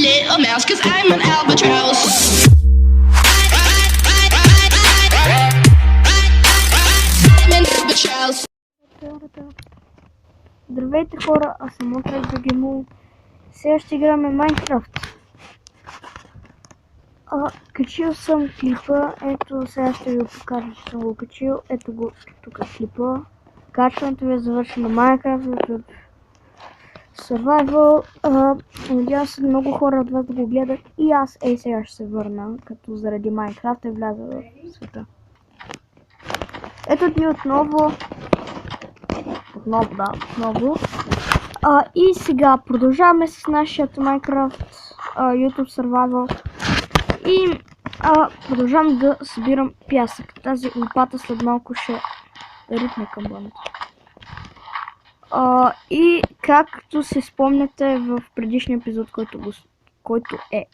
get a mouse, cause I'm an albatross. I'm an albatross. Здравейте хора, аз съм Отрек Загимул. Сега ще играме Майнкрафт. Качил съм клипа, ето сега ще ви покажа, че съм го качил. Ето го тук клипа. Качването ви е завършено Майнкрафт в Survival. Надявам се много хора от вас да го гледат и аз сега ще се върна, като заради Майнкрафт е вляза в света. Ето ни отново. Отново. И сега продължаваме с нашия Minecraft YouTube Survival и продължавам да събирам пясък. Тази лопата след малко ще ритне към бъдното. И както се спомняте в предишния епизод, който е,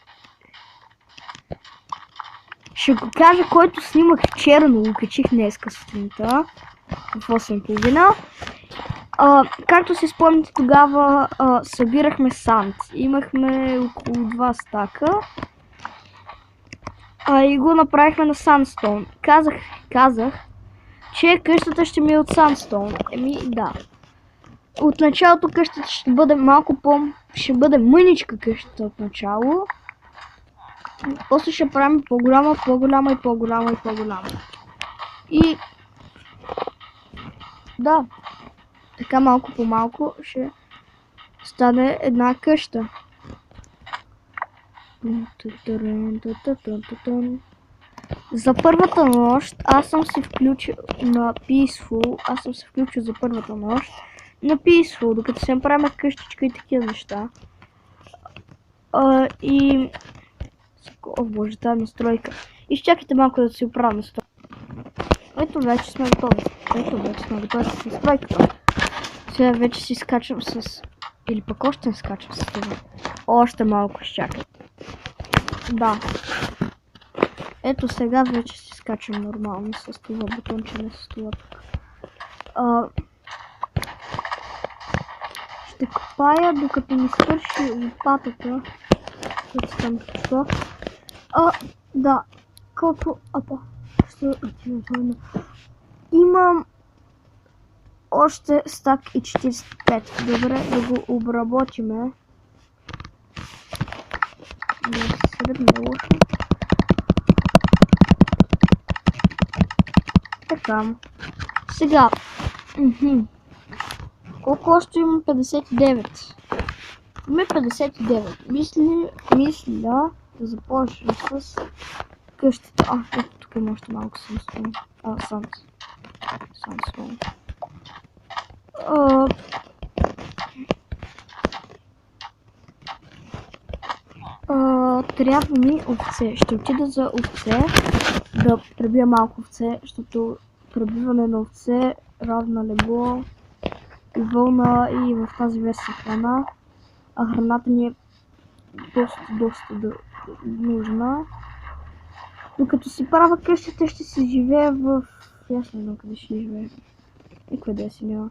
ще го кажа, който снимах вчера, но го качих днеска сутринта в 8:30. Както си спомняте, тогава събирахме санд. Имахме около 2 стака. И го направихме на сандстоун. Казах, че къщата ще ми е от сандстоун. Да. От началото къщата ще бъде малко ще бъде мъничка къщата от начало. После ще правим по-голяма. И да. Така малко по малко ще стане една къща. За първата нощ аз съм се включил на Peaceful. За първата нощ на Peaceful, докато се направим къщичка и такива неща. И... О боже, тази настройка. Изчакайте малко да си оправя настройка. Ето вече сме готови. С настройката. Сега вече си скачам с... Или пък още не скачам с това. Още малко изчакай. Да. Ето сега вече си скачам нормално с това бутонче, не с това тук. Ще копая, докато ми свърши лопатата. Което там това. Да. Колко... Имам още стак и 45. Добре, да го обработиме. Да се средне лошо. Така. Сега. Колко още имам? 59. Имаме 59. Мисля да започна с къщата. Ето тук има още малко сандстоун. Сандстоун. Трябва ми овце. Ще отида за овце, да пребия малко овце, защото пребиване на овце равна легло и вълна и в тази версия храна. А храната ни е доста нужна. Докато си правя къщата, ще си живея в... Ясно едно къде ще живея. И къде си няма.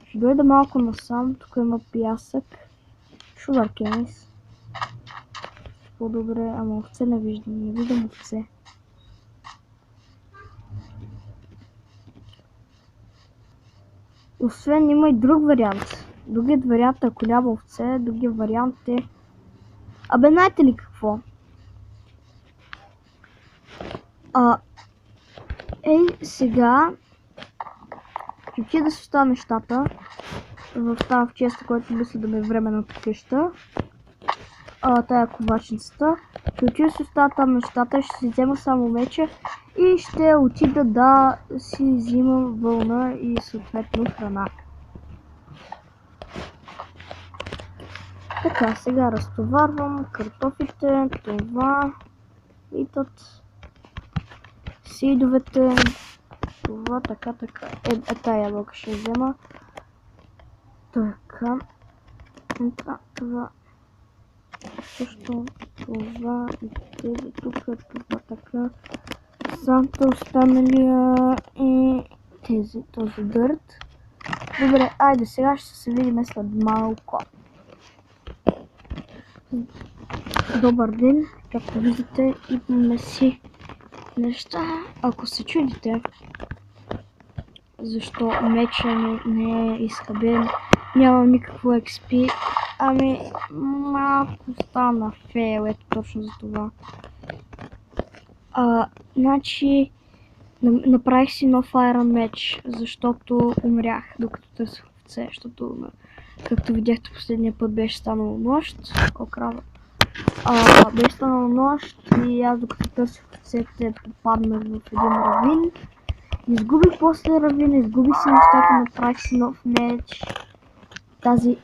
Ще дойда малко насам, тук има пясък. Sugarcanes. По-добре, ама овце не виждам овце. Освен има и друг вариант. Другият вариант, ако няма овце, другият вариант е... знаете ли какво? Сега... Ще да се оставя нещата. В честа, който мисля да ме е временната къща. Тая ковачницата. Ще се оставя там нещата, ще си взема само меча и ще отида да си взимам вълна и съответно храна. Така, сега разтоварвам картофите, това, витът, сидовете, това, така. Тая ябълка ще взема. Така, това. Също това и тези тук, това така. Самта останалия и този дърт. Добре, айде сега ще се видим след малко. Добър ден, както виждате, имаме си неща. Ако се чудите защо меча не е изхабен, нямам никакво XP, ами малко стана фейл, ето точно за това. Значи направих си нов Iron меч, защото умрях докато търсих овце, защото както видяхте последния път беше станало нощ. Крава. Беше станало нощ и аз докато търсих овцете попаднах в един равин. Изгубих после равина, изгубих си нещата, направих си нов меч.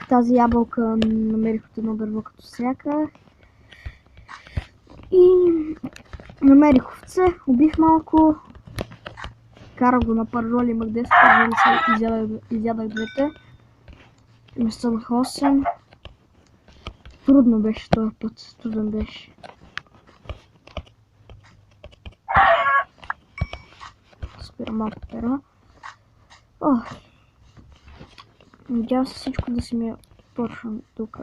Тази ябълка намерих от едно дърво като сяках. И намерих овце, убих малко. Карах го на пържоли, имах 10 пържоли, изядах двете. Ме станах 8. Трудно беше този път, труден беше. Спирам малко пера. Надявам се всичко да си ми е точно тук,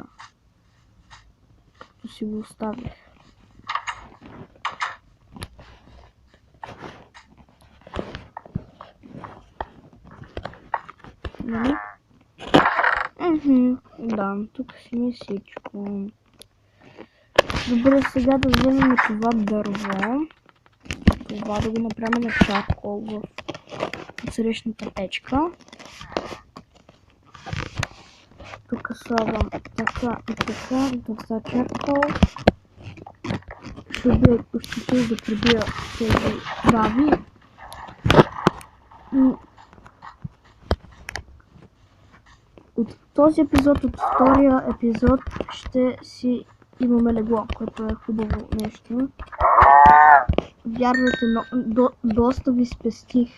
като си го оставих. Нали? Да, тук си ми всичко. Добре, сега да вземем това дърво. Това да го направим на чаркол в срещната печка. Тук слагам така и така, тук са чаркол. Ще да прибия тези баби. От този епизод, от втория епизод, ще си имаме легло, което е хубаво нещо. Вярвайте, но доста ви спестих.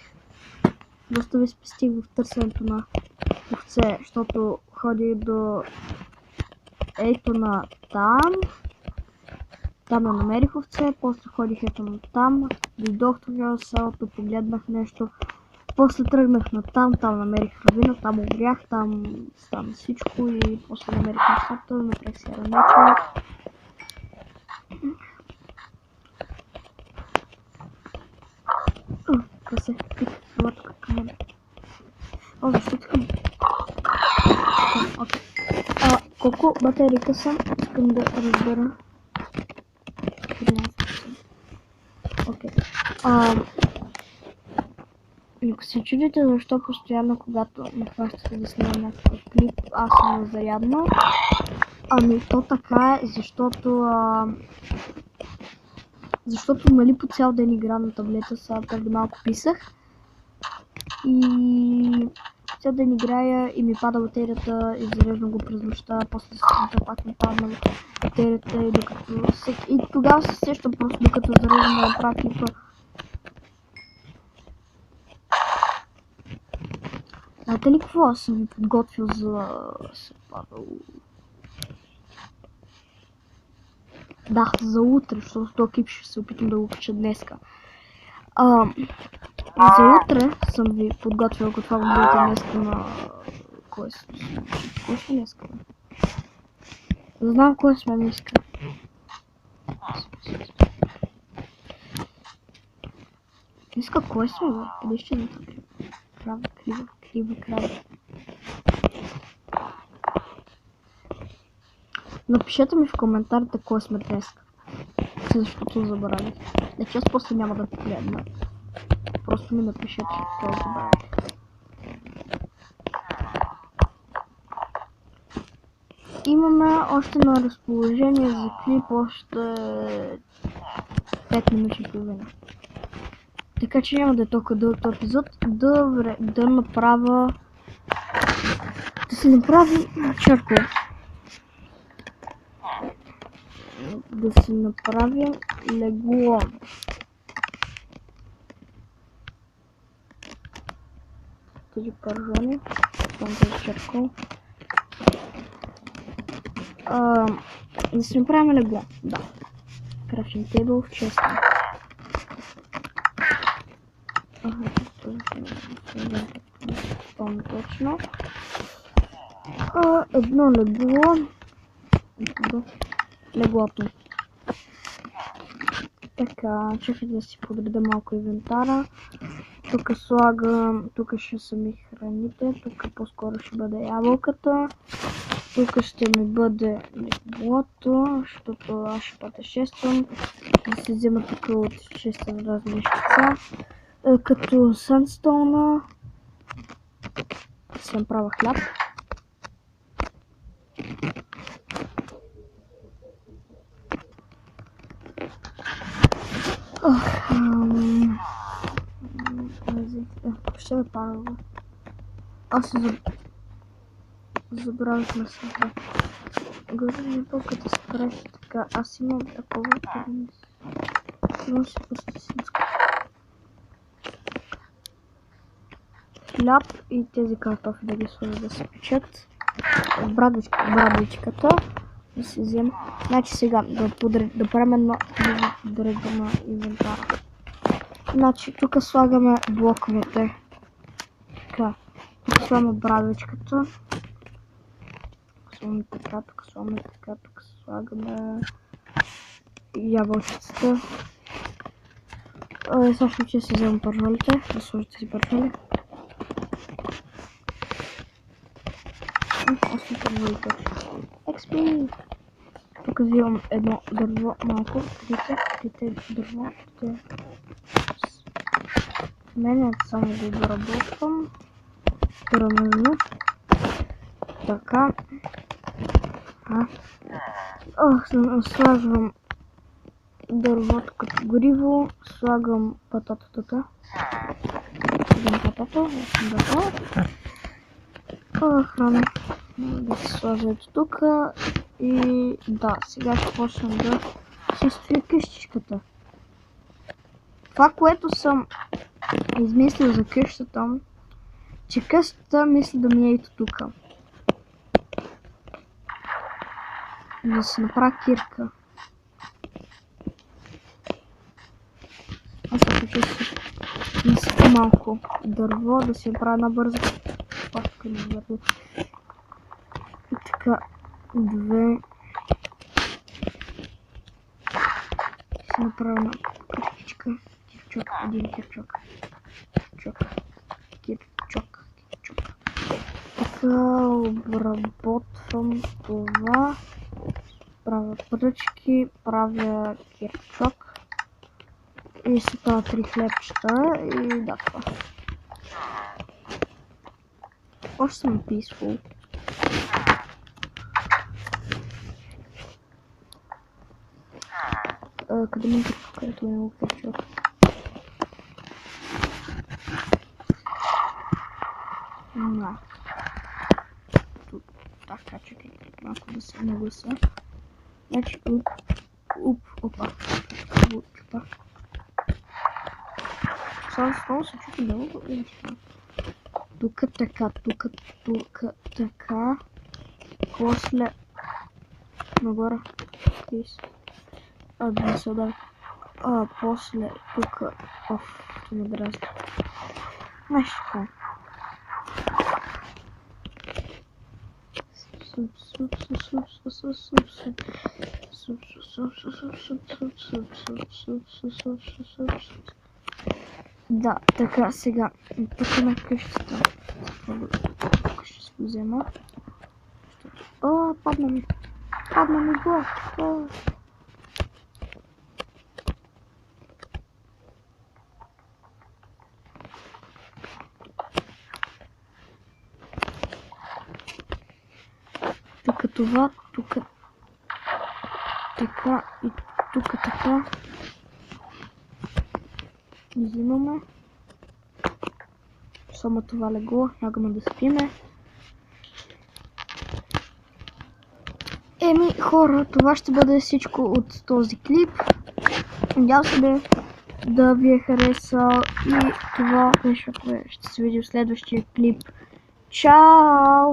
Доста ви спестих в търсенето на овце, защото ходих до ето на там. Там не намерих овце, после ходих ето на там. Дойдох тогава в селото, погледнах нещо. После тръгнах на там, там намерих равина, там умрях, там стана всичко и после намерих нещата, направих си ранече. Късе, това тук към мен. Защо така? Окей. Колко батерийка съм? Искам да разбера. 13%. Окей. Ако се чудите защо постоянно, когато ме хващате да снимам някакъв клип, аз съм зарядно. Ами то така е, защото нали по цял ден игра на таблета, сега преди малко писах. И цял ден играя и ми пада батерията и зареждам го през нощта, после сутринта пак ми падна батерията и тогава се сещам просто докато зареждам да направя клипа. Знаете ли какво аз съм ви подготвил за Да, за утре, защото този клип ще се опитам да го кача днеска. За утре съм ви подготвил, ако това го бъдете днеска на... Кой сме днеска? Не знам кой сме днеска. Днеска кой сме, бе? Къде ще не така? Крива. Напишете ми в коментарите кой сме днес. Защото забравих. Значи аз после няма да погледна. Просто ми напишете, кой забравих. Имаме още на разположение за клип още 5 минути и половина. Така че няма да е толкова дълъг този епизод. Да направя... Да се направи чаркол. Да се направи легло. Тези пържони. Този чаркол. Да се направим легло. Да. Крафтинг тейбъл в честа. Точно. Едно легло. Леглото. Така, чакайте да си подреда малко инвентара. Тук слагам, тук ще са ми храните, тук по-скоро ще бъде ябълката. Тук ще ми бъде леглото, защото аз ще пътешествам. Да се взема тук от 6 разни нещица. Като сандстоуна. Ще направя хляб. Ще ме пара. Аз се забравих на себе. Говорим като се прави така. Аз имам такова. Имам си просто синско. Хляб и тези картофи да ги сложа да се печат. Брадичката да се взема. Значи сега да правим едно подредба на инвентара. Значи тук слагаме блоковете. Така. Тук слагаме брадичката. Тук слагаме така, тук слагаме така, тук слагаме ябълчицата. Сега ще си вземем пържолите. Да сложите си пържоли. Още пържолите. XP! Тук взимам едно дърво малко. Трите дърво. В мен само го обработвам. Първено. Така. Слагам дървото като гориво. Слагам пататата. Храна. Да се сложа ето тук. И да, сега ще почнем да се стои къщичката. Това, което съм измислил за къщата, че къщата мисля да ми е ето тук. Да се направя кирка. Аз се хочу да насипя малко дърво, да си направя една бърза пачка на дърво. И така, две. Ще направя една къщичка. Кирчок, един кирчок. Кирчок. Така, обработвам това. Правя пръчки, правя кирчок. И се това 3 хлебчета и да, това. Още съм peaceful. Къде ми кирчок, където има кирчок? Така, чакай малко да се наглася. Значи, опа. Само се чуки много и тук така, така. После нагоре. Да се удари. После тук. Това ме дразни. Нещо така. Да, така, сега. Тук на къщата. Тук ще се го взема. Падна ми блок. Тук това, тук така и тук така. Взимаме. Само това легло, нягаме да спиме. Хора, това ще бъде всичко от този клип. Надявам се да ви е харесал и това беше, ще се види в следващия клип. Чао!